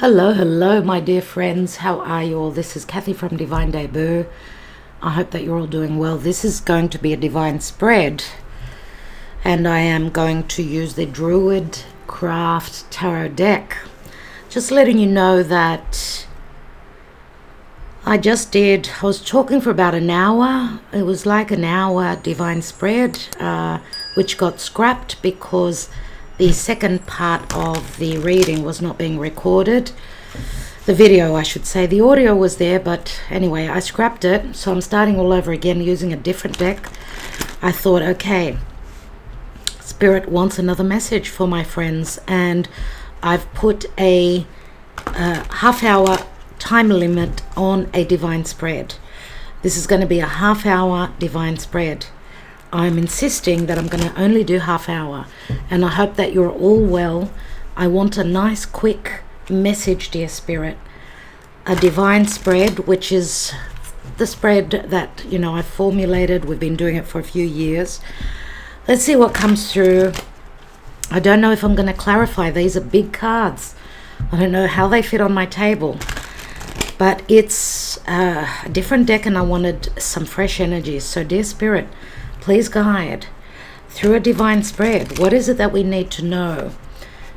Hello, my dear friends. How are you all? This is Kathy from Divine Debut. I hope that you're all doing well. This is going to be a divine spread, and I am going to use the Druid Craft Tarot deck. Just letting you know that I was talking for about an hour. It was like an hour divine spread, which got scrapped because the second part of the reading was not being recorded. The video, I should say. The audio was there, but anyway, I scrapped it. So I'm starting all over again using a different deck. I thought, okay, Spirit wants another message for my friends, and I've put a half-hour time limit on a divine spread. This is going to be a half-hour divine spread. I'm insisting that I'm going to only do half hour, and I hope that you're all well. I want a nice quick message, dear Spirit. A divine spread, which is the spread that, I've formulated. We've been doing it for a few years. Let's see what comes through. I don't know if I'm going to clarify. These are big cards. I don't know how they fit on my table, but it's a different deck, and I wanted some fresh energy. So, dear Spirit, please guide through a divine spread. What is it that we need to know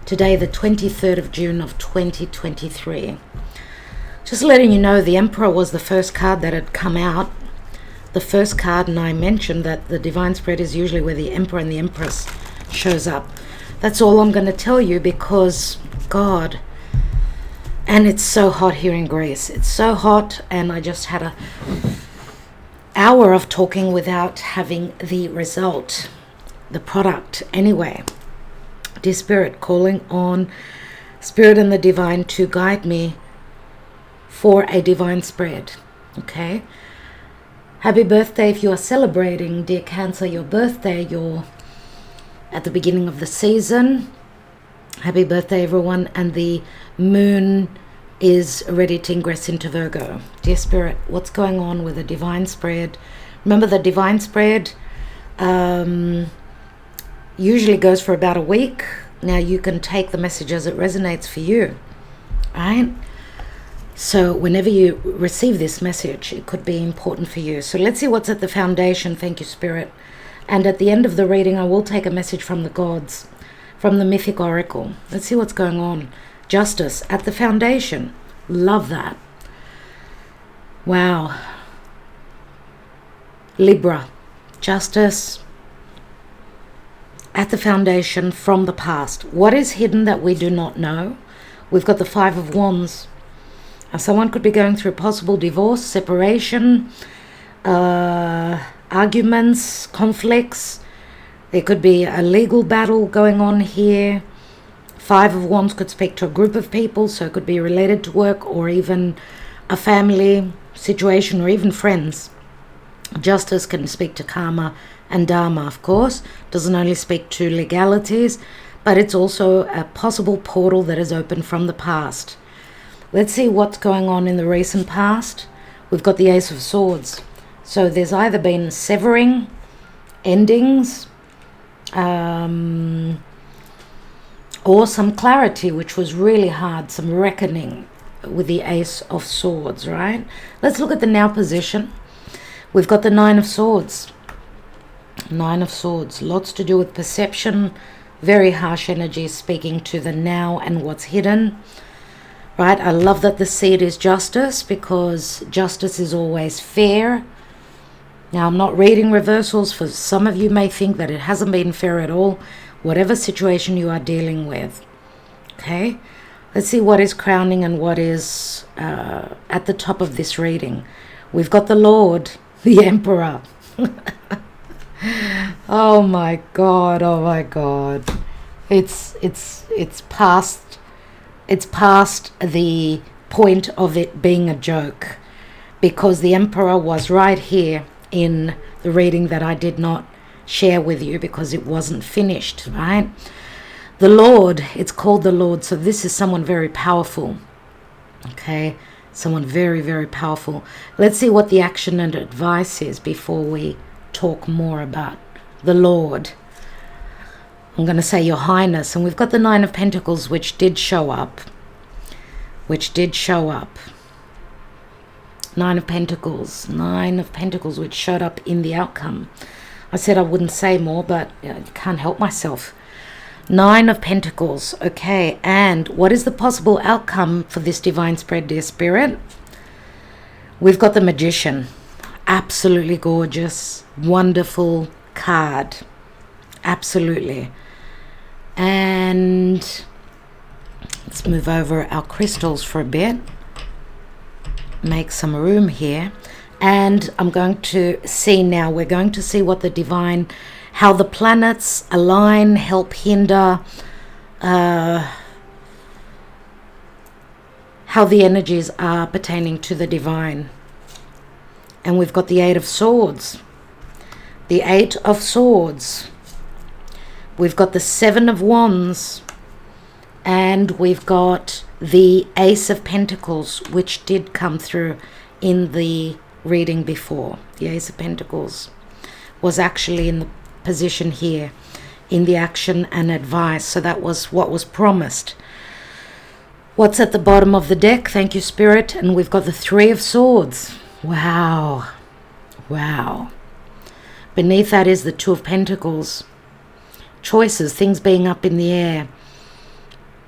today, the 23rd of June of 2023? Just letting you know, the Emperor was the first card that had come out. The first card, and I mentioned that the divine spread is usually where the Emperor and the Empress shows up. That's all I'm going to tell you, because God, and it's so hot here in Greece. It's so hot, and I just had a hour of talking without having the result, the product. Anyway, dear Spirit, calling on Spirit and the Divine to guide me for a divine spread. Okay, happy birthday if you are celebrating, dear Cancer, your birthday. You're at the beginning of the season. Happy birthday, everyone. And the moon is ready to ingress into Virgo. Dear Spirit, what's going on with the divine spread? Remember, the divine spread usually goes for about a week. Now, you can take the message as it resonates for you, right? So whenever you receive this message, it could be important for you. So let's see what's at the foundation. Thank you, Spirit. And at the end of the reading, I will take a message from the gods, from the mythic oracle. Let's see what's going on. Justice at the foundation. Love that. Wow. Libra. Justice at the foundation from the past. What is hidden that we do not know? We've got the Five of Wands. Now, someone could be going through possible divorce, separation, arguments, conflicts. There could be a legal battle going on here. Five of Wands could speak to a group of people, so it could be related to work or even a family situation or even friends. Justice can speak to karma and dharma, of course. Doesn't only speak to legalities, but it's also a possible portal that is open from the past. Let's see what's going on in the recent past. We've got the Ace of Swords. So there's either been severing, endings, or some clarity, which was really hard, some reckoning with the Ace of Swords, right? Let's look at the now position. We've got the Nine of Swords. Nine of Swords, lots to do with perception, very harsh energy speaking to the now and what's hidden, right? I love that the seed is justice, because justice is always fair. Now, I'm not reading reversals. For some of you may think that it hasn't been fair at all, whatever situation you are dealing with. Okay, let's see what is crowning and what is at the top of this reading. We've got the Lord, the Emperor. Oh my God, oh my God. It's past the point of it being a joke, because the Emperor was right here in the reading that I did not share with you because it wasn't finished, right? The Lord, it's called the Lord, so this is someone very powerful. Okay, someone very, very powerful. Let's see what the action and advice is before we talk more about the Lord. I'm going to say Your Highness, and we've got the Nine of Pentacles, which did show up. which did show up. Nine of Pentacles, which showed up in the outcome. I said I wouldn't say more, but I can't help myself. Nine of Pentacles. Okay, and what is the possible outcome for this divine spread, dear Spirit? We've got the Magician. Absolutely gorgeous, wonderful card. Absolutely. And let's move over our crystals for a bit. Make some room here. And I'm going to see now, we're going to see what the divine, how the planets align, help, hinder, how the energies are pertaining to the divine. And we've got the Eight of Swords. The Eight of Swords. We've got the Seven of Wands. And we've got the Ace of Pentacles, which did come through in the reading before. The Ace of Pentacles was actually in the position here in the action and advice. So that was what was promised. What's at the bottom of the deck? Thank you, Spirit. And we've got the Three of Swords. Wow. Wow. Beneath that is the Two of Pentacles. Choices, things being up in the air.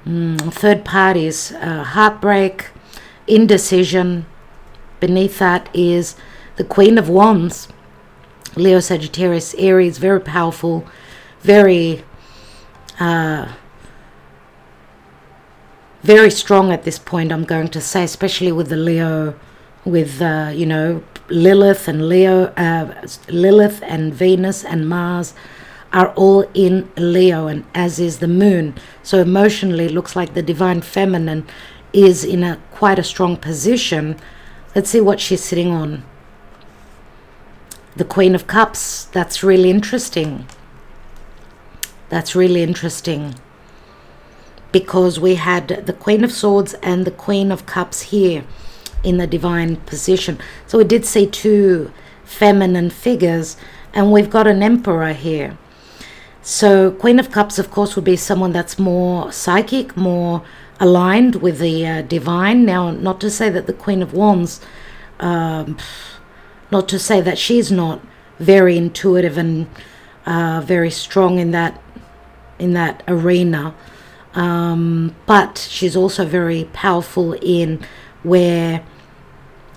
Third parties, heartbreak, indecision. Beneath that is the Queen of Wands. Leo, Sagittarius, Aries, very powerful, very strong at this point, I'm going to say, especially with the Leo, with, you know, Lilith and Leo, Lilith and Venus and Mars are all in Leo, and as is the moon. So emotionally, it looks like the divine feminine is in quite a strong position. Let's see what she's sitting on. The Queen of Cups. That's really interesting. That's really interesting. Because we had the Queen of Swords and the Queen of Cups here in the divine position. So we did see two feminine figures, and we've got an Emperor here. So Queen of Cups, of course, would be someone that's more psychic, more aligned with the divine. Now, not to say that the Queen of Wands, not to say that she's not very intuitive and very strong in that arena, but she's also very powerful in where,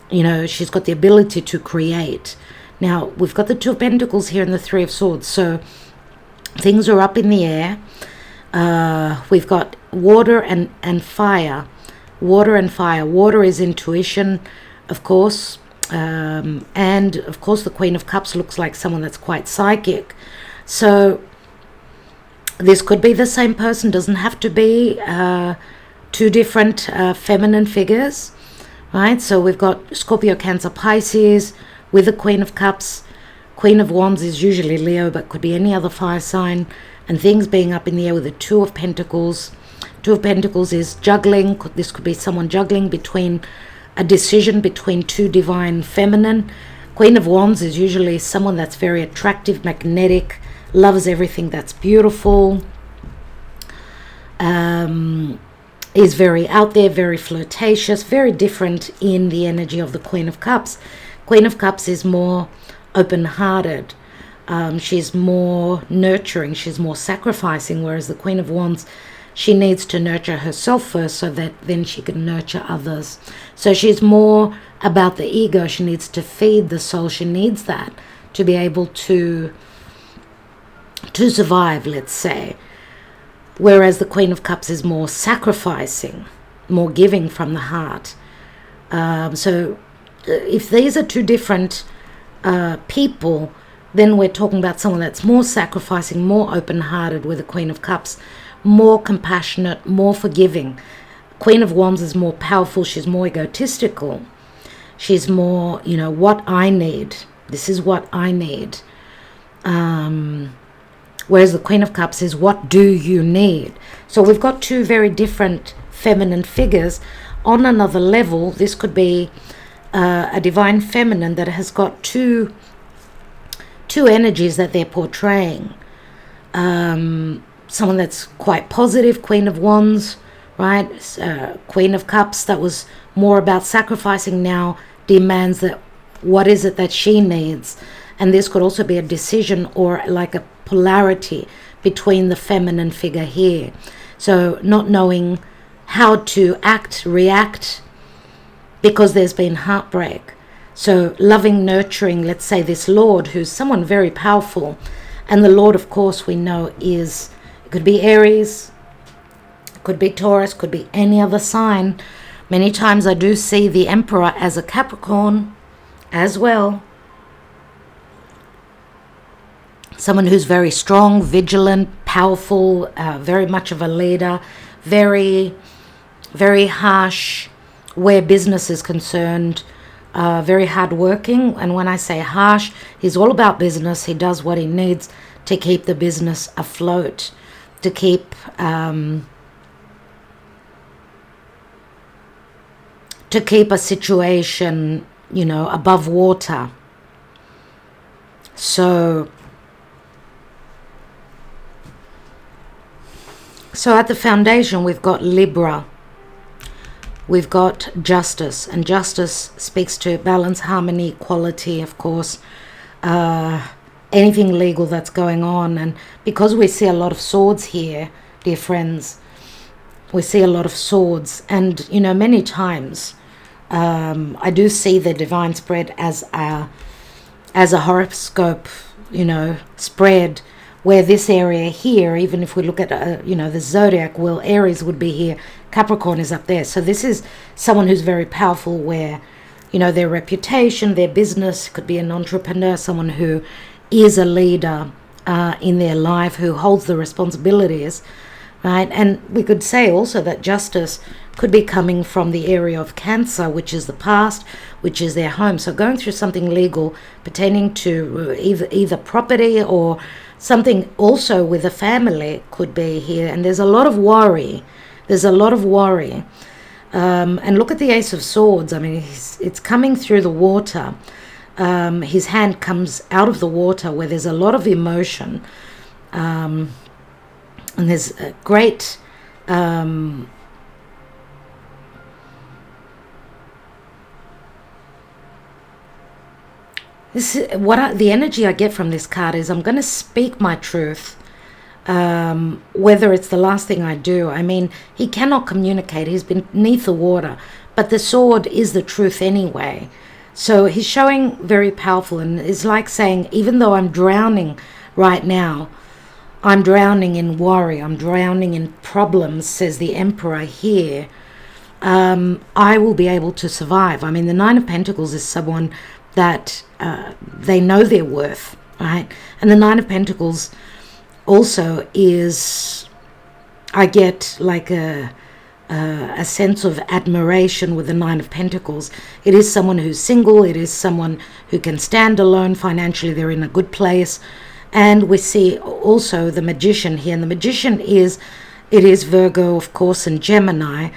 you know, she's got the ability to create. Now, we've got the Two of Pentacles here and the Three of Swords, so things are up in the air. We've got water and fire. Water and fire. Water is intuition, of course. And, of course, the Queen of Cups looks like someone that's quite psychic. So this could be the same person. Doesn't have to be two different feminine figures, right? So we've got Scorpio, Cancer, Pisces with the Queen of Cups. Queen of Wands is usually Leo, but could be any other fire sign. And things being up in the air with the Two of Pentacles. Two of Pentacles is juggling. This could be someone juggling between a decision between two divine feminine. Queen of Wands is usually someone that's very attractive, magnetic, loves everything that's beautiful, is very out there, very flirtatious, very different in the energy of the Queen of Cups. Queen of Cups is more open-hearted. She's more nurturing, she's more sacrificing, whereas the Queen of Wands, she needs to nurture herself first so that then she can nurture others. So she's more about the ego. She needs to feed the soul. She needs that to be able to survive, let's say. Whereas the Queen of Cups is more sacrificing, more giving from the heart. So if these are two different people, then we're talking about someone that's more sacrificing, more open-hearted with the Queen of Cups, more compassionate, more forgiving. Queen of Wands is more powerful. She's more egotistical. She's more, you know, what I need. This is what I need. Whereas the Queen of Cups is what do you need? So we've got two very different feminine figures. On another level, this could be a divine feminine that has got two energies that they're portraying. Someone that's quite positive, Queen of Wands, right? Queen of Cups, that was more about sacrificing, now demands that what is it that she needs. And this could also be a decision or like a polarity between the feminine figure here. So not knowing how to act, react, because there's been heartbreak. So loving, nurturing, let's say this Lord, who's someone very powerful. And the Lord, of course, we know is, it could be Aries, could be Taurus, could be any other sign. Many times I do see the Emperor as a Capricorn as well. Someone who's very strong, vigilant, powerful, very much of a leader, very, very harsh where business is concerned, very hardworking. And when I say harsh, he's all about business. He does what he needs to keep the business afloat, to keep a situation, you know, above water. So at the foundation, we've got Libra. We've got justice, and justice speaks to balance, harmony, equality, of course, anything legal that's going on. And because we see a lot of swords here, dear friends, we see a lot of swords. And, you know, many times I do see the divine spread as a horoscope, you know, spread, where this area here, even if we look at, you know, the zodiac, well, Aries would be here, Capricorn is up there. So this is someone who's very powerful where, you know, their reputation, their business, could be an entrepreneur, someone who is a leader in their life, who holds the responsibilities, right? And we could say also that justice could be coming from the area of Cancer, which is the past, which is their home. So going through something legal pertaining to either property or something also with a family could be here. And there's a lot of worry. There's a lot of worry. And look at the Ace of Swords. I mean, it's coming through the water. His hand comes out of the water where there's a lot of emotion. And there's a great... the energy I get from this card is I'm going to speak my truth, whether it's the last thing I do. I mean, he cannot communicate. He's beneath the water, but the sword is the truth anyway. So he's showing very powerful, and it's like saying, even though I'm drowning right now, I'm drowning in worry, I'm drowning in problems, says the Emperor here, I will be able to survive. I mean, the Nine of Pentacles is someone that they know their worth, right? And the Nine of Pentacles also is, I get like a sense of admiration with the Nine of Pentacles. It is someone who's single. It is someone who can stand alone financially. They're in a good place. And we see also the Magician here. And the Magician is Virgo, of course, and Gemini.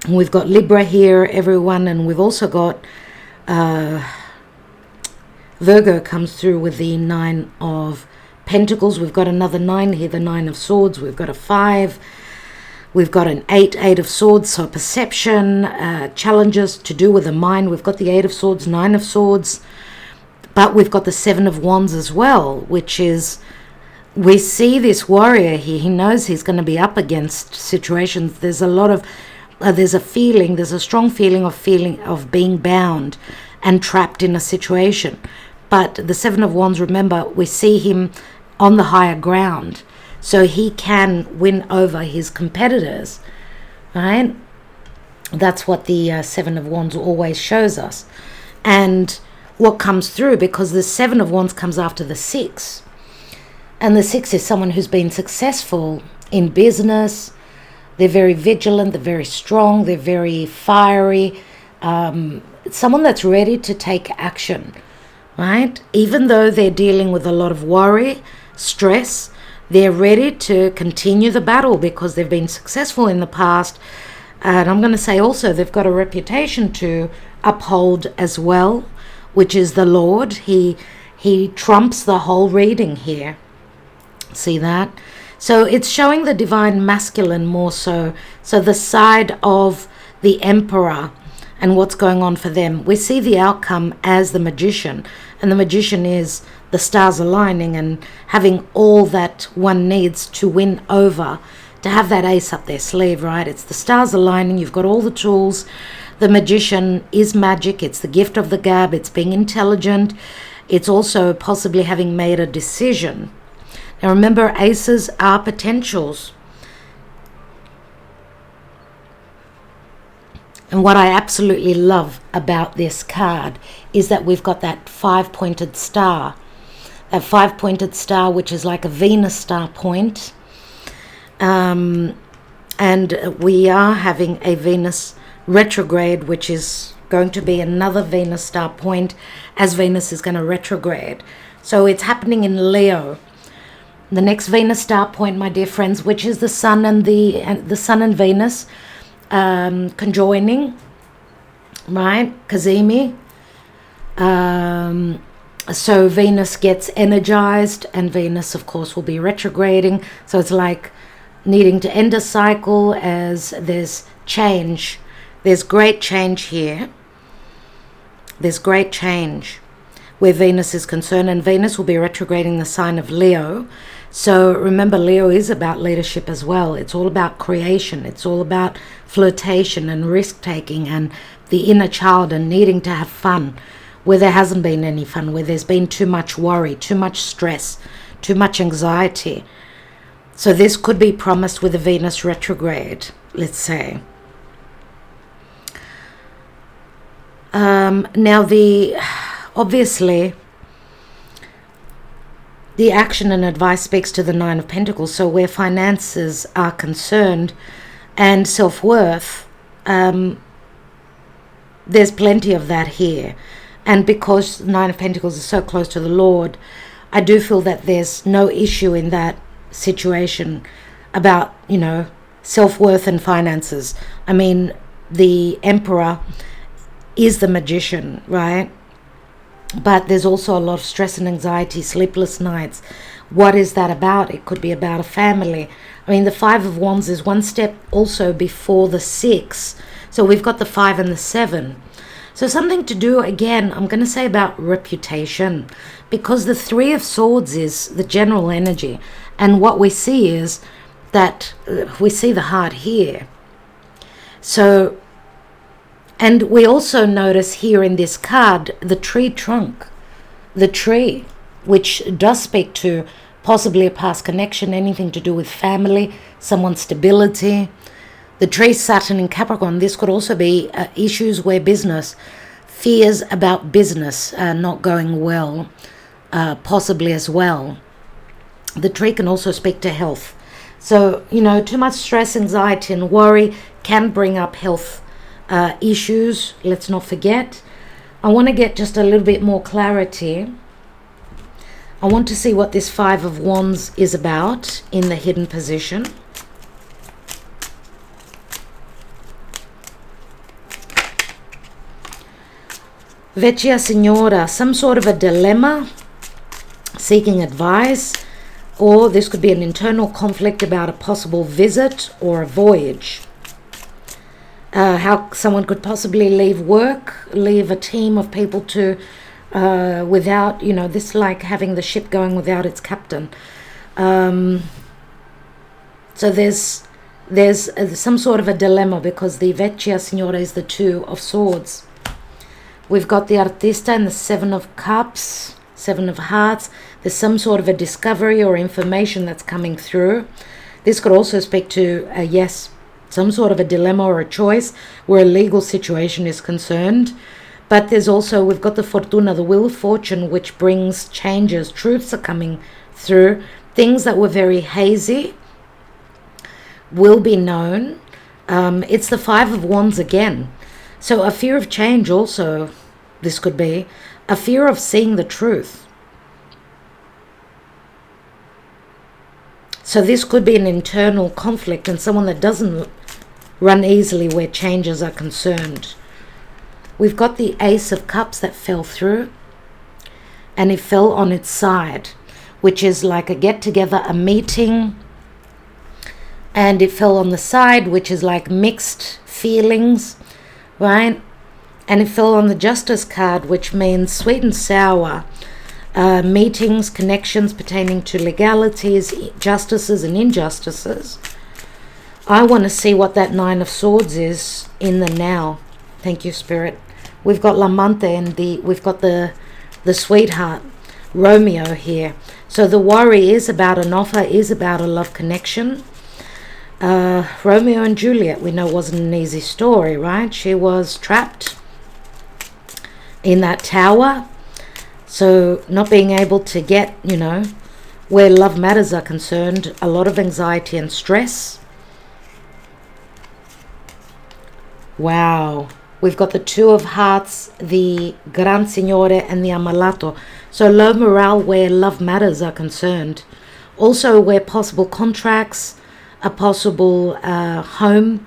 We've got Libra here, everyone, and we've also got Virgo comes through with the Nine of Pentacles. We've got another 9 here, the 9 of Swords. We've got a 5. We've got an 8 of Swords, so perception, challenges to do with the mind. We've got the 8 of Swords, 9 of Swords, but we've got the 7 of Wands as well, which is, we see this warrior here. He knows he's going to be up against situations. There's a lot of, there's a strong feeling of being bound and trapped in a situation. But the 7 of Wands, remember, we see him on the higher ground, so he can win over his competitors, right? That's what the 7 of Wands always shows us. And what comes through, because the 7 of Wands comes after the 6, and the 6 is someone who's been successful in business. They're very vigilant, they're very strong, they're very fiery, someone that's ready to take action, right? Even though they're dealing with a lot of worry, stress, they're ready to continue the battle because they've been successful in the past. And I'm going to say also they've got a reputation to uphold as well, which is the Lord. He trumps the whole reading here. See that? So it's showing the divine masculine more so. So the side of the emperor and what's going on for them. We see the outcome as the magician. And the magician is the stars aligning and having all that one needs to win over, to have that ace up their sleeve, right? It's the stars aligning. You've got all the tools. The magician is magic. It's the gift of the gab. It's being intelligent. It's also possibly having made a decision. Now remember, aces are potentials. And what I absolutely love about this card is that we've got that 5-pointed star. That 5-pointed star, which is like a Venus star point. And we are having a Venus retrograde, which is going to be another Venus star point as Venus is going to retrograde. So it's happening in Leo. The next Venus star point, my dear friends, which is the Sun and the Sun and Venus conjoining, right? Cazimi. So Venus gets energized, and Venus, of course, will be retrograding. So it's like needing to end a cycle as there's change. There's great change here. There's great change where Venus is concerned, and Venus will be retrograding the sign of Leo. So remember, Leo is about leadership as well. It's all about creation. It's all about flirtation and risk-taking and the inner child and needing to have fun where there hasn't been any fun, where there's been too much worry, too much stress, too much anxiety. So this could be promised with a Venus retrograde, let's say. Now obviously the action and advice speaks to the Nine of Pentacles. So where finances are concerned and self-worth, there's plenty of that here. And because the Nine of Pentacles is so close to the Lord, I do feel that there's no issue in that situation about, self-worth and finances. I mean, the Emperor is the magician, right? But there's also a lot of stress and anxiety, sleepless nights. What is that about? It could be about a family. I mean, the Five of Wands is one step also before the 6. So we've got the 5 and the 7. So something to do, again, I'm going to say about reputation, because the 3 of Swords is the general energy. And what we see is that we see the heart here. So, and we also notice here in this card, the tree trunk, the tree, which does speak to possibly a past connection, anything to do with family, someone's stability. The tree, Saturn in Capricorn, this could also be issues where business, fears about business not going well, possibly as well. The tree can also speak to health. So, too much stress, anxiety, and worry can bring up health issues. Let's not forget. I want to get just a little bit more clarity. I want to see what this 5 of Wands is about in the hidden position. Vecchia Signora, some sort of a dilemma, seeking advice, or this could be an internal conflict about a possible visit or a voyage. How someone could possibly leave work, leave a team of people to, without, this like having the ship going without its captain. So there's some sort of a dilemma because the Vecchia Signora is the 2 of Swords. We've got the Artista and the 7 of Cups, 7 of Hearts. There's some sort of a discovery or information that's coming through. This could also speak to, yes, some sort of a dilemma or a choice where a legal situation is concerned. But there's also, we've got the Fortuna, the Wheel of Fortune, which brings changes. Truths are coming through. Things that were very hazy will be known. It's the 5 of Wands again. So a fear of change also, this could be. A fear of seeing the truth. So this could be an internal conflict and someone that doesn't run easily where changes are concerned. We've got the Ace of Cups that fell through. And it fell on its side, which is like a get-together, a meeting, and it fell on the side, which is like mixed feelings, right? And it fell on the Justice card, which means sweet and sour, meetings, connections pertaining to legalities, justices and injustices. I want to see what that Nine of Swords is in the now. Thank you, Spirit. We've got L'amante and we've got the sweetheart, Romeo here. So the worry is about an offer, is about a love connection. Romeo and Juliet, we know, wasn't an easy story, right? She was trapped in that tower. So not being able to get, where love matters are concerned, a lot of anxiety and stress. Wow. We've got the Two of Hearts, the Gran Signore and the Ammalato. So low morale where love matters are concerned. Also where possible contracts, a possible home.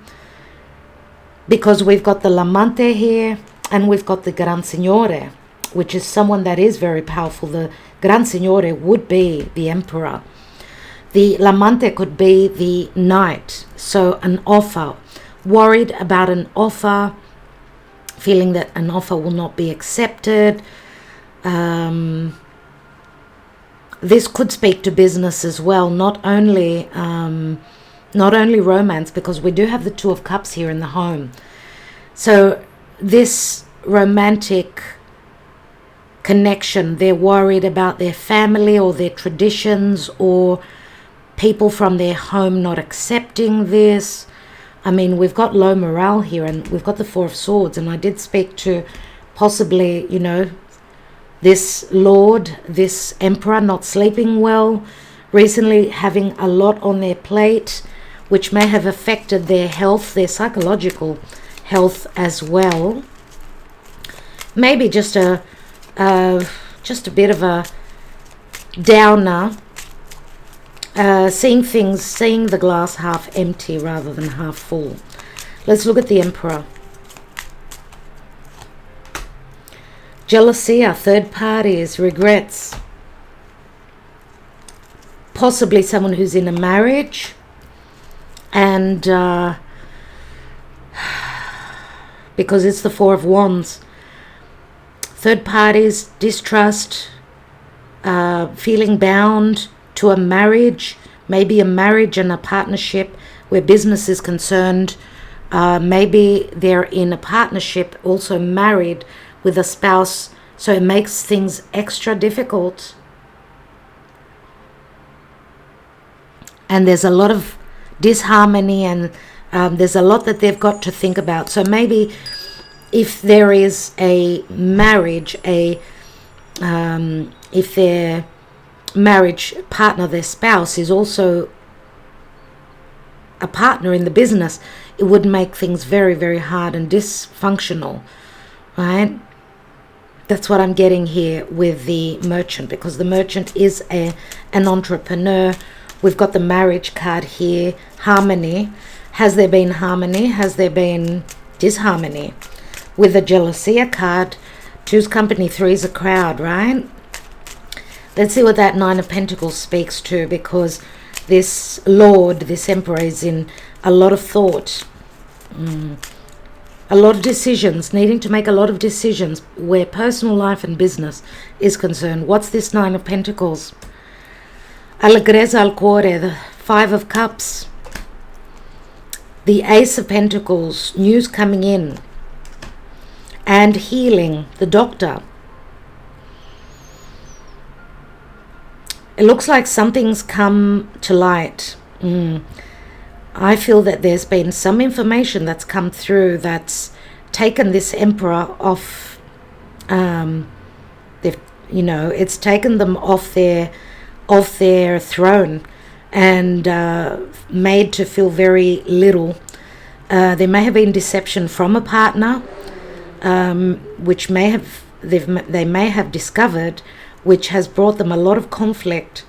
Because we've got the L'amante here and we've got the Gran Signore, which is someone that is very powerful. The Gran Signore would be the Emperor. The L'amante could be the Knight. So an offer. Worried about an offer, feeling that an offer will not be accepted. This could speak to business as well, not only romance, because we do have the Two of Cups here in the home. So this romantic connection, they're worried about their family or their traditions or people from their home not accepting this. I mean, we've got low morale here and we've got the Four of Swords, and I did speak to possibly, this Lord, this Emperor not sleeping well, recently having a lot on their plate, which may have affected their health, their psychological health as well. Maybe just a bit of a downer. Seeing the glass half empty rather than half full. Let's look at the Emperor. Jealousy, third parties, regrets. Possibly someone who's in a marriage. And because it's the Four of Wands. Third parties, distrust, feeling bound to a marriage, maybe a marriage and a partnership where business is concerned. Maybe they're in a partnership, also married with a spouse, so it makes things extra difficult. And there's a lot of disharmony, and there's a lot that they've got to think about. So maybe if there is a marriage, if their marriage partner, their spouse, is also a partner in the business, it would make things very, very hard and dysfunctional, right? That's what I'm getting here with the Merchant, because the Merchant is an entrepreneur. We've got the Marriage card here, harmony. Has there been harmony? Has there been disharmony? With the Jealousy card, two's company, three's a crowd, right? Let's see what that Nine of Pentacles speaks to, because this Lord, this Emperor, is in a lot of thought. A lot of decisions, needing to make a lot of decisions where personal life and business is concerned. What's this Nine of Pentacles? Allegrezza al cuore, the Five of Cups. The Ace of Pentacles, news coming in. And healing, the Doctor. It looks like something's come to light. I feel that there's been some information that's come through that's taken this Emperor off. It's taken them off their throne and made to feel very little. There may have been deception from a partner, which they may have discovered, which has brought them a lot of conflict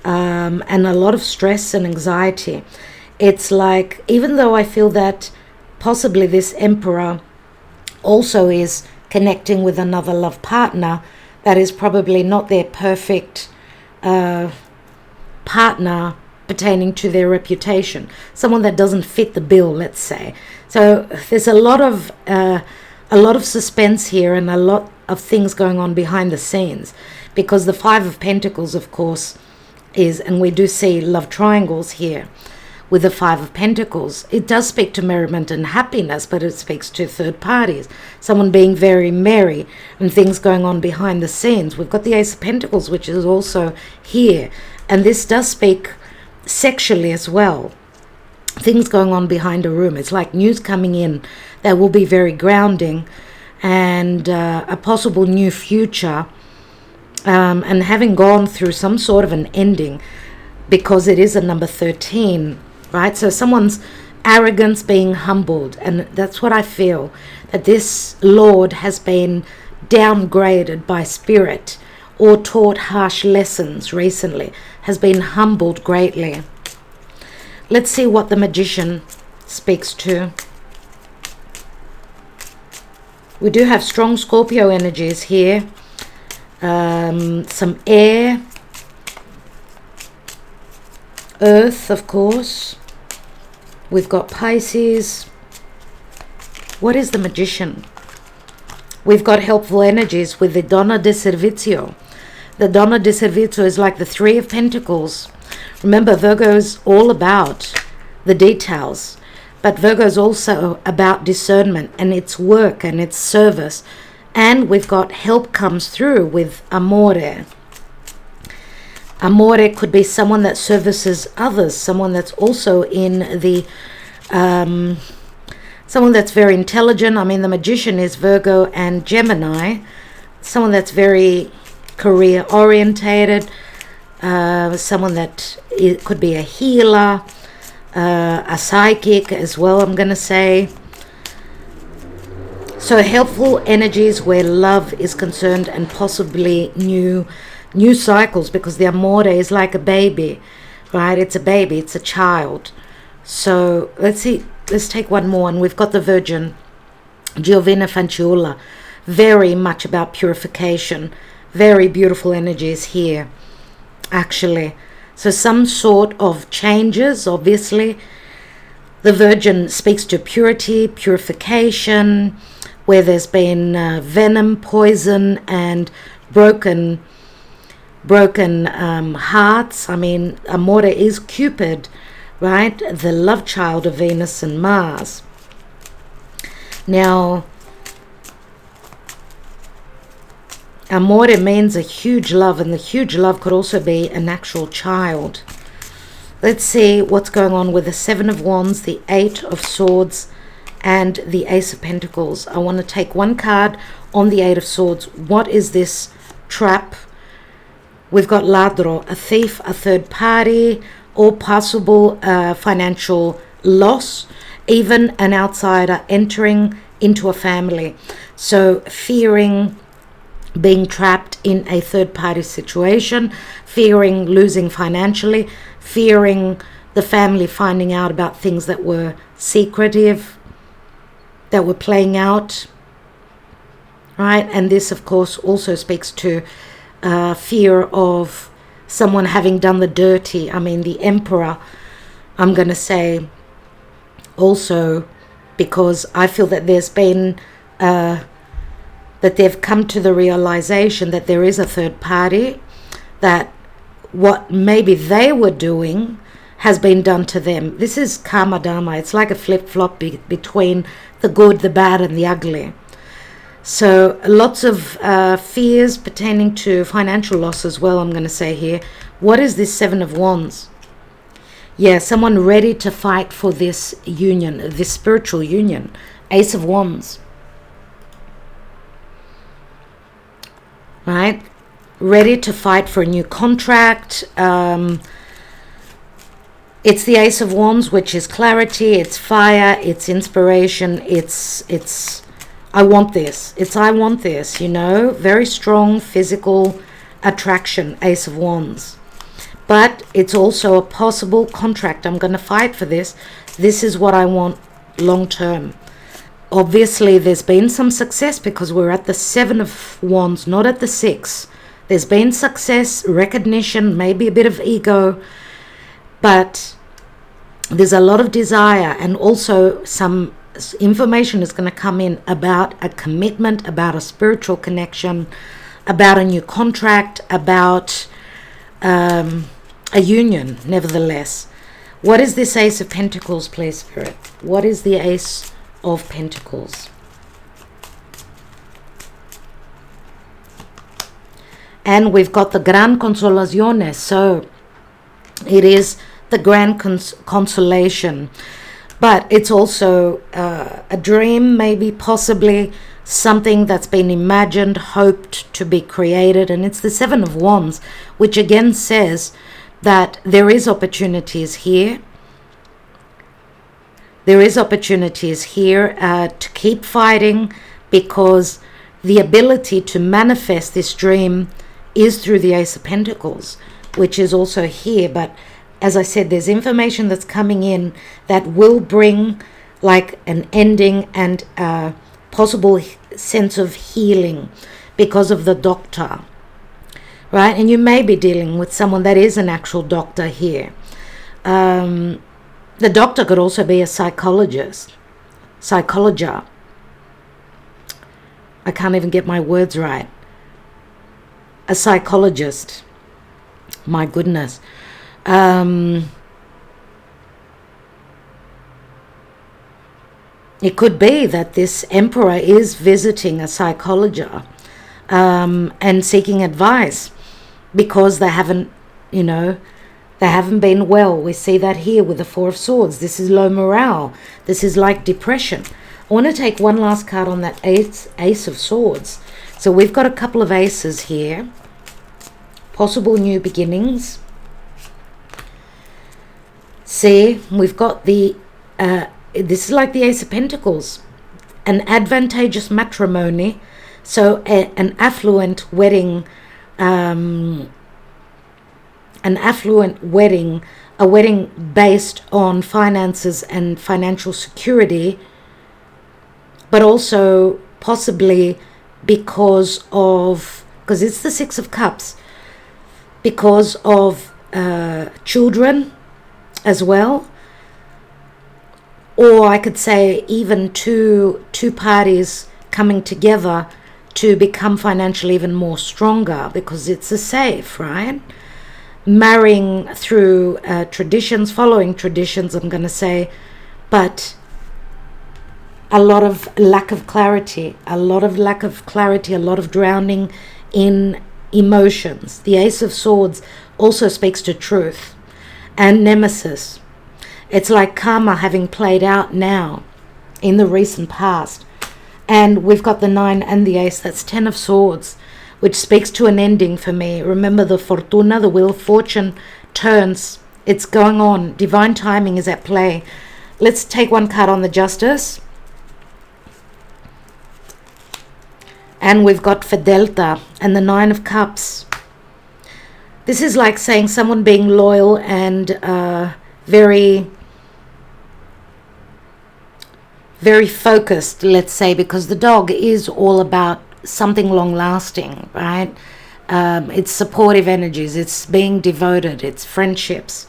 and a lot of stress and anxiety. It's like, even though I feel that possibly this Emperor also is connecting with another love partner that is probably not their perfect partner pertaining to their reputation, someone that doesn't fit the bill, let's say. So there's a lot of suspense here and a lot of things going on behind the scenes, because the Five of Pentacles, of course, is, and we do see love triangles here with the Five of Pentacles. It does speak to merriment and happiness, but it speaks to third parties, someone being very merry and things going on behind the scenes. We've got the Ace of Pentacles, which is also here, and this does speak sexually as well. Things going on behind a room. It's like news coming in that will be very grounding, and a possible new future, and having gone through some sort of an ending, because it is a number 13, right? So someone's arrogance being humbled, and that's what I feel, that this Lord has been downgraded by spirit or taught harsh lessons recently, has been humbled greatly. Let's see what the Magician speaks to. We do have strong Scorpio energies here. Some air, earth, of course. We've got Pisces. What is the Magician? We've got helpful energies with the Donna de Servizio. The Donna de Servizio is like the Three of Pentacles. Remember, Virgo is all about the details, but Virgo is also about discernment and its work and its service. And we've got help comes through with Amore. Amore could be someone that services others, someone that's also in the, someone that's very intelligent. I mean, the Magician is Virgo and Gemini. Someone that's very career orientated, someone that could be a healer, a psychic as well, I'm going to say. So helpful energies where love is concerned, and possibly new cycles, because the Amore is like a baby, right? It's a baby, it's a child. So let's see, let's take one more, and we've got the Virgin, Giovanna Fanciulla, very much about purification. Very beautiful energies here, actually. So some sort of changes, obviously. The Virgin speaks to purity, purification, where there's been venom, poison, and broken hearts. I mean, Amore is Cupid, right? The love child of Venus and Mars. Now, Amore means a huge love, and the huge love could also be an actual child. Let's see what's going on with the Seven of Wands, the Eight of Swords, and the Ace of Pentacles. I want to take one card on the Eight of Swords. What is this trap? We've got ladro, a thief, a third party, or possible financial loss, even an outsider entering into a family. So fearing being trapped in a third party situation, fearing losing financially, fearing the family finding out about things that were secretive, that were playing out, right? And this, of course, also speaks to fear of someone having done the dirty. I mean, the Emperor, I'm going to say also, because I feel that there's been that they've come to the realization that there is a third party, that what maybe they were doing has been done to them. This is karma dharma. It's like a flip-flop between the good, the bad, and the ugly. So lots of fears pertaining to financial loss as well, I'm going to say here. What is this Seven of Wands? Yeah, someone ready to fight for this union, this spiritual union. Ace of Wands. Right? Ready to fight for a new contract. It's the Ace of Wands, which is clarity, it's fire, it's inspiration, it's I want this. It's I want this, you know. Very strong physical attraction, Ace of Wands. But it's also a possible contract. I'm going to fight for this. This is what I want long term. Obviously, there's been some success because we're at the Seven of Wands, not at the Six. There's been success, recognition, maybe a bit of ego. but there's a lot of desire, and also some information is going to come in about a commitment, about a spiritual connection, about a new contract, about a union, nevertheless. What is this Ace of Pentacles, please, Spirit? What is the Ace of Pentacles? And we've got the Gran Consolazione, so it is the grand consolation. But it's also a dream, maybe, possibly something that's been imagined, hoped to be created. And it's the Seven of Wands, which again says that there is opportunities here. There is opportunities here to keep fighting, because the ability to manifest this dream is through the Ace of Pentacles, which is also here. But as I said, there's information that's coming in that will bring like an ending and a possible sense of healing because of the Doctor, right? And you may be dealing with someone that is an actual doctor here. The Doctor could also be a psychologist, psychologer. I can't even get my words right. A psychologist. My goodness. It could be that this Emperor is visiting a psychologist and seeking advice because they haven't, they haven't been well. We see that here with the Four of Swords. This is low morale. This is like depression. I want to take one last card on that Ace of Swords. So we've got a couple of aces here. Possible new beginnings. See, we've got the, this is like the Ace of Pentacles. An advantageous matrimony. So an affluent wedding, a wedding based on finances and financial security, but also possibly because it's the Six of Cups, because of children as well. Or I could say even two parties coming together to become financially even more stronger, because it's a safe, right? Marrying through traditions, following traditions, I'm going to say, but a lot of lack of clarity, a lot of drowning in emotions. The Ace of Swords also speaks to truth and nemesis. It's like karma having played out now in the recent past. And we've got the 9 and the Ace, that's 10 of Swords, which speaks to an ending for me. Remember, the Fortuna, the Wheel of Fortune, turns. It's going on. Divine timing is at play. Let's take one card on the Justice. And we've got Fidelta and the 9 of Cups. This is like saying someone being loyal and very, very focused, let's say, because the dog is all about something long-lasting, right? It's supportive energies. It's being devoted. It's friendships.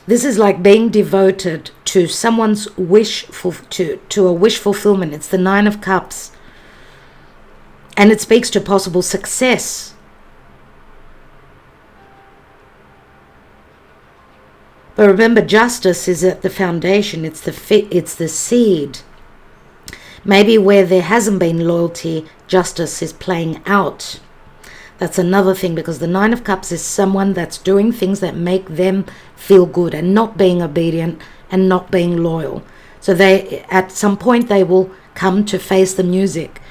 This is like being devoted to someone's wish, to a wish fulfillment. It's the 9 of Cups. And it speaks to possible success. But remember, justice is at the foundation. It's the seed. Maybe where there hasn't been loyalty, justice is playing out. That's another thing, because the 9 of Cups is someone that's doing things that make them feel good and not being obedient and not being loyal. So they, at some point, they will come to face the music.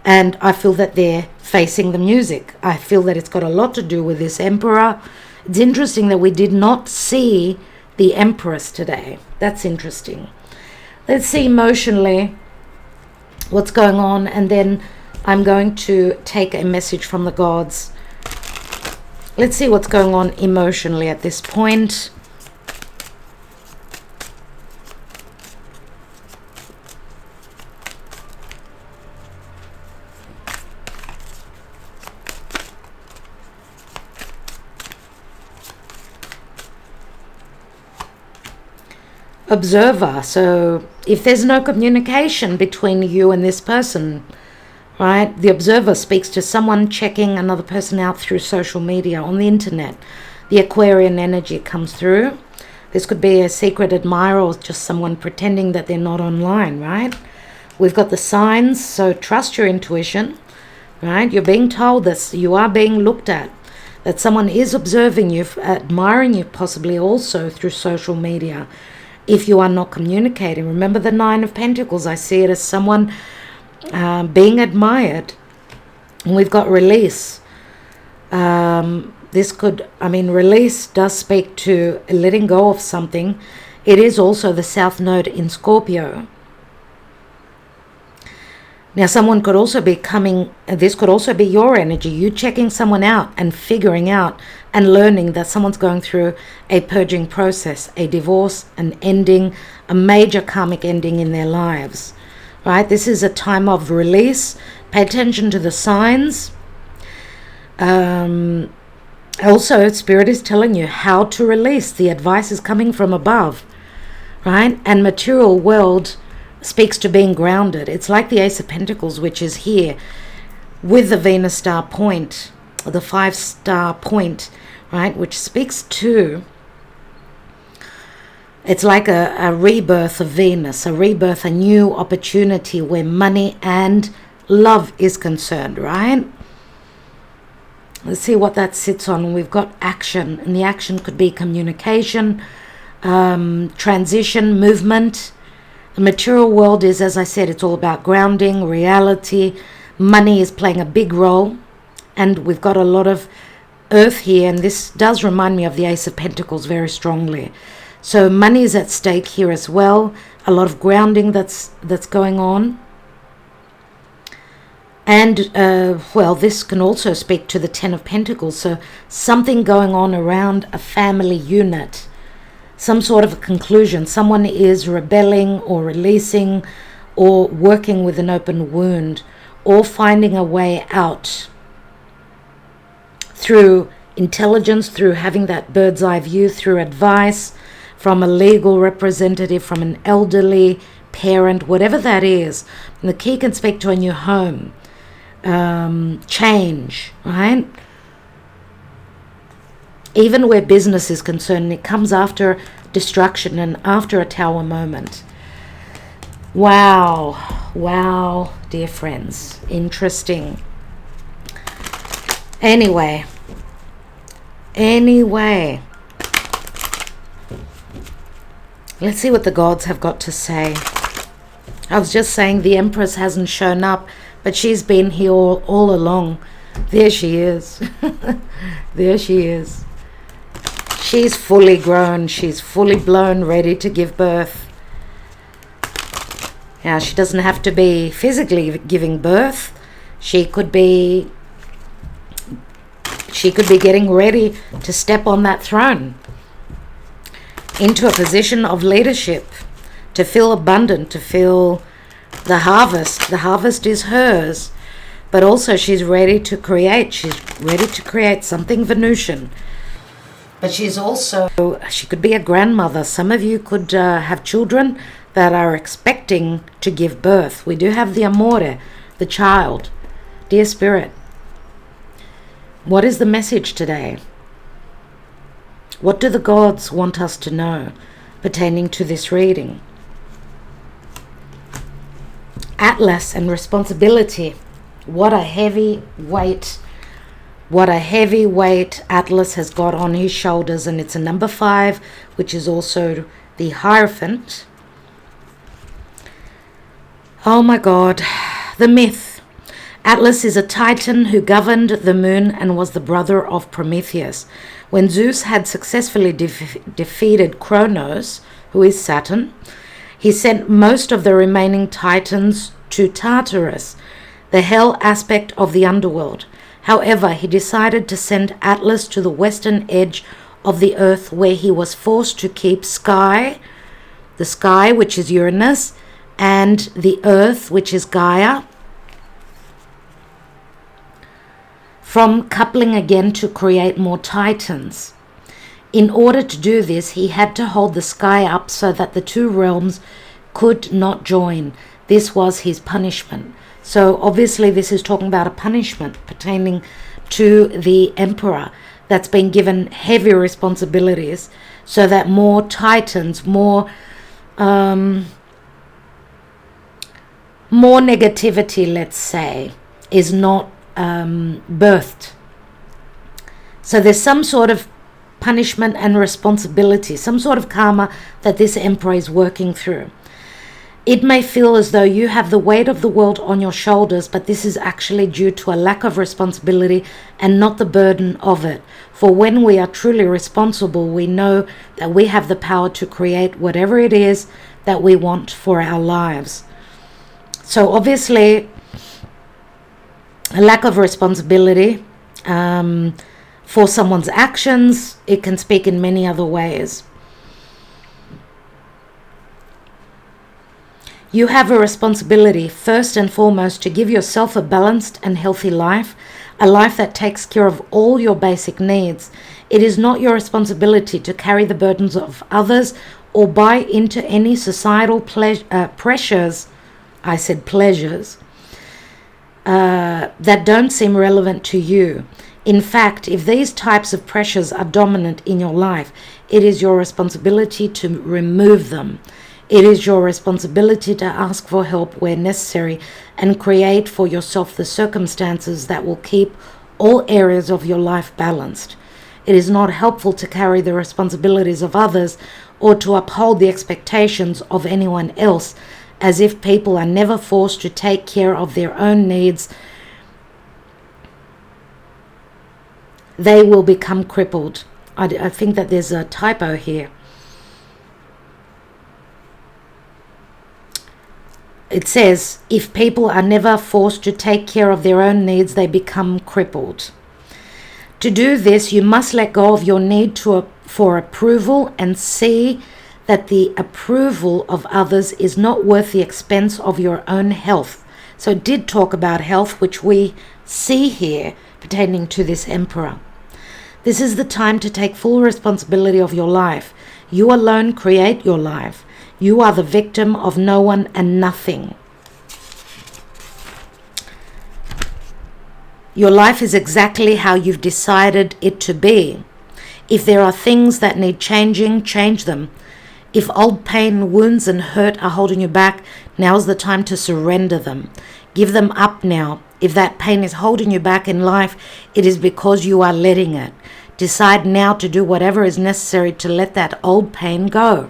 And I feel that they're facing the music. I feel that it's got a lot to do with this Emperor. It's interesting that we did not see the Empress today. That's interesting. Let's see emotionally what's going on, and then I'm going to take a message from the gods. Let's see what's going on emotionally at this point. observer. So if there's no communication between you and this person, right, the observer speaks to someone checking another person out through social media, on the internet. The Aquarian energy comes through. This could be a secret admirer or just someone pretending that they're not online, right? We've got the signs, so trust your intuition, right? You're being told this, you are being looked at, that someone is observing you, admiring you possibly also through social media. If you are not communicating, remember the Nine of Pentacles, I see it as someone being admired. And we've got release. Release does speak to letting go of something. It is also the South Node in Scorpio. Now, someone could also be this could also be your energy, you checking someone out and figuring out and learning that someone's going through a purging process, a divorce, an ending, a major karmic ending in their lives, right? This is a time of release. Pay attention to the signs. Also, Spirit is telling you how to release. The advice is coming from above, right? And material world speaks to being grounded. It's like the Ace of Pentacles, which is here with the Venus star point, the 5-star point, right? Which speaks to, it's like a rebirth of Venus, a rebirth, a new opportunity where money and love is concerned, right? Let's see what that sits on. We've got action, and the action could be communication, transition, movement. The material world is, as I said, it's all about grounding, reality. Money is playing a big role, and we've got a lot of earth here, and this does remind me of the Ace of Pentacles very strongly. So money is at stake here as well. A lot of grounding that's going on. And, this can also speak to the Ten of Pentacles. So something going on around a family unit. Some sort of a conclusion. Someone is rebelling or releasing or working with an open wound or finding a way out through intelligence, through having that bird's eye view, through advice from a legal representative, from an elderly parent, whatever that is. And the key can speak to a new home. Change, right? Even where business is concerned, it comes after destruction and after a tower moment. Wow, dear friends, interesting. Anyway, let's see what the gods have got to say. I was just saying the Empress hasn't shown up, but she's been here all along. There she is. There she is. She's fully grown. She's fully blown, ready to give birth. Now, she doesn't have to be physically giving birth. She could be getting ready to step on that throne into a position of leadership, to feel abundant, to feel the harvest. The harvest is hers, but also she's ready to create. She's ready to create something Venusian. But she could be a grandmother. Some of you could have children that are expecting to give birth. We do have the Amore, the child. Dear Spirit, what is the message today? What do the gods want us to know pertaining to this reading? Atlas and responsibility. What a heavy weight Atlas has got on his shoulders, and it's a number 5, which is also the Hierophant. Oh my God, the myth. Atlas is a titan who governed the moon and was the brother of Prometheus. When Zeus had successfully defeated Kronos, who is Saturn, he sent most of the remaining titans to Tartarus, the hell aspect of the underworld. However, he decided to send Atlas to the western edge of the earth, where he was forced to keep the sky, which is Uranus, and the earth, which is Gaia, from coupling again to create more titans. In order to do this, he had to hold the sky up so that the two realms could not join. This was his punishment. So obviously this is talking about a punishment pertaining to the emperor that's been given heavy responsibilities so that more titans, more negativity, let's say, is not birthed. So there's some sort of punishment and responsibility, some sort of karma that this emperor is working through. It may feel as though you have the weight of the world on your shoulders, but this is actually due to a lack of responsibility and not the burden of it. For when we are truly responsible, we know that we have the power to create whatever it is that we want for our lives. So obviously, a lack of responsibility for someone's actions, it can speak in many other ways. You have a responsibility, first and foremost, to give yourself a balanced and healthy life, a life that takes care of all your basic needs. It is not your responsibility to carry the burdens of others or buy into any societal pressures, I said pleasures, that don't seem relevant to you. In fact, if these types of pressures are dominant in your life, it is your responsibility to remove them. It is your responsibility to ask for help where necessary and create for yourself the circumstances that will keep all areas of your life balanced. It is not helpful to carry the responsibilities of others or to uphold the expectations of anyone else, as if people are never forced to take care of their own needs. They will become crippled. I think that there's a typo here. It says, if people are never forced to take care of their own needs, they become crippled. To do this, you must let go of your need for approval and see that the approval of others is not worth the expense of your own health. So it did talk about health, which we see here pertaining to this emperor. This is the time to take full responsibility of your life. You alone create your life. You are the victim of no one and nothing. Your life is exactly how you've decided it to be. If there are things that need changing, change them. If old pain, wounds, and hurt are holding you back, now's the time to surrender them. Give them up now. If that pain is holding you back in life, it is because you are letting it. Decide now to do whatever is necessary to let that old pain go.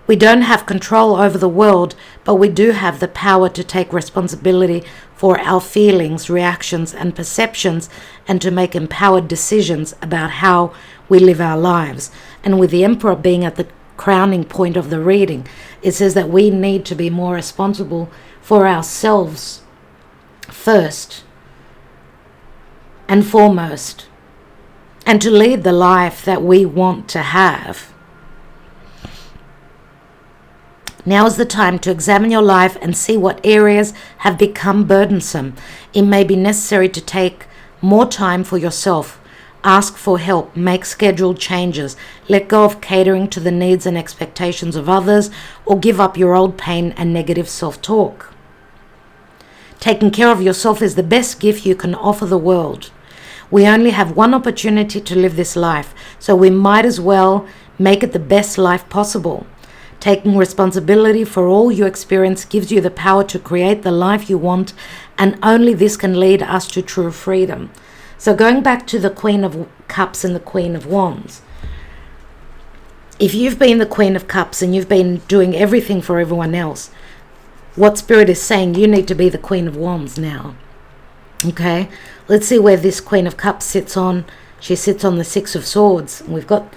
We don't have control over the world, but we do have the power to take responsibility for our feelings, reactions, and perceptions, and to make empowered decisions about how we live our lives. And with the Emperor being at the crowning point of the reading, it says that we need to be more responsible for ourselves first and foremost, and to lead the life that we want to have. Now is the time to examine your life and see what areas have become burdensome. It may be necessary to take more time for yourself. Ask for help. Make scheduled changes. Let go of catering to the needs and expectations of others, or give up your old pain and negative self-talk. Taking care of yourself is the best gift you can offer the world. We only have one opportunity to live this life, so we might as well make it the best life possible. Taking responsibility for all you experience gives you the power to create the life you want, and only this can lead us to true freedom. So going back to the Queen of Cups and the Queen of Wands, if you've been the Queen of Cups and you've been doing everything for everyone else, what Spirit is saying, you need to be the Queen of Wands now. Okay, let's see where this Queen of Cups sits on. She sits on the Six of Swords. We've got,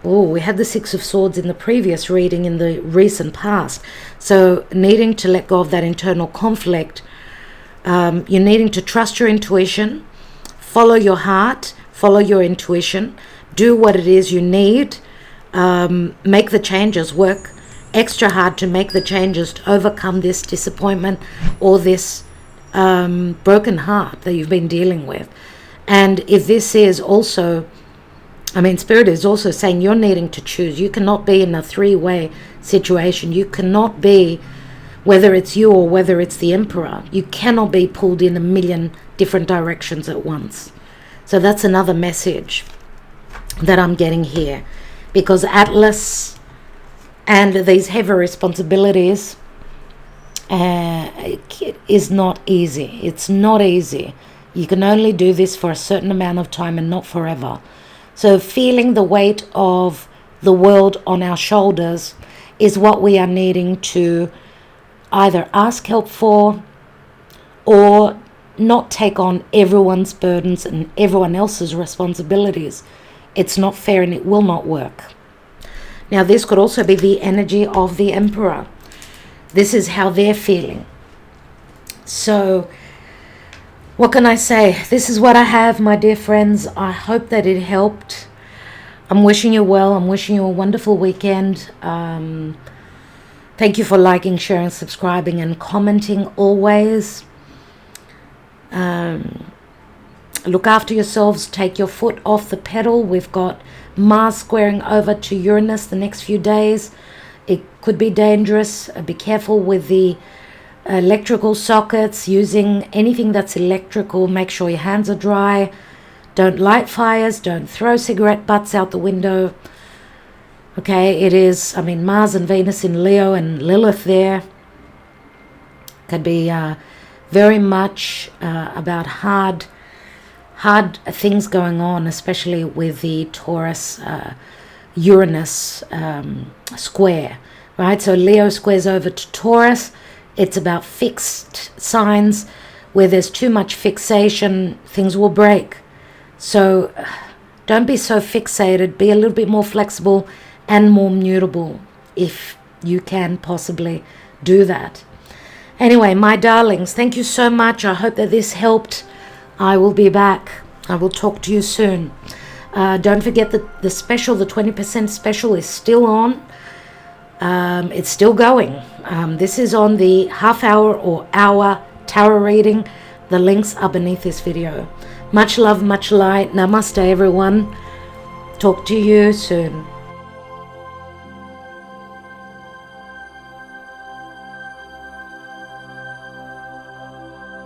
we had the Six of Swords in the previous reading in the recent past. So needing to let go of that internal conflict, you're needing to trust your intuition, follow your heart, follow your intuition, do what it is you need, make the changes, work extra hard to make the changes to overcome this disappointment or this broken heart that you've been dealing with. And if this is also I mean, Spirit is also saying you're needing to choose. You cannot be in a three-way situation. You cannot be, whether it's you or whether it's the Emperor, you cannot be pulled in a million different directions at once. So that's another message that I'm getting here. Because Atlas and these heavy responsibilities it is not easy. It's not easy. You can only do this for a certain amount of time and not forever. So feeling the weight of the world on our shoulders is what we are needing to either ask help for or not take on everyone's burdens and everyone else's responsibilities. It's not fair and it will not work. Now, this could also be the energy of the Emperor. This is how they're feeling. So, what can I say? This is what I have, my dear friends. I hope that it helped. I'm wishing you well. I'm wishing you a wonderful weekend. Thank you for liking, sharing, subscribing, and commenting always. Look after yourselves. Take your foot off the pedal. We've got Mars squaring over to Uranus the next few days. It could be dangerous. Be careful with the electrical sockets, using anything that's electrical. Make sure your hands are dry. Don't light fires. Don't throw cigarette butts out the window. Okay, it is, I mean, Mars and Venus in Leo and Lilith there. Could be very much about hard things going on, especially with the Taurus Uranus square, right? So Leo squares over to Taurus. It's about fixed signs. Where there's too much fixation, things will break. So don't be so fixated. Be a little bit more flexible and more mutable if you can possibly do that. Anyway, my darlings, thank you so much. I hope that this helped. I will be back. I will talk to you soon. Don't forget that the special, the 20% special, is still on. It's still going. This is on the half-hour or hour tarot reading. The links are beneath this video. Much love, much light. Namaste, everyone. Talk to you soon.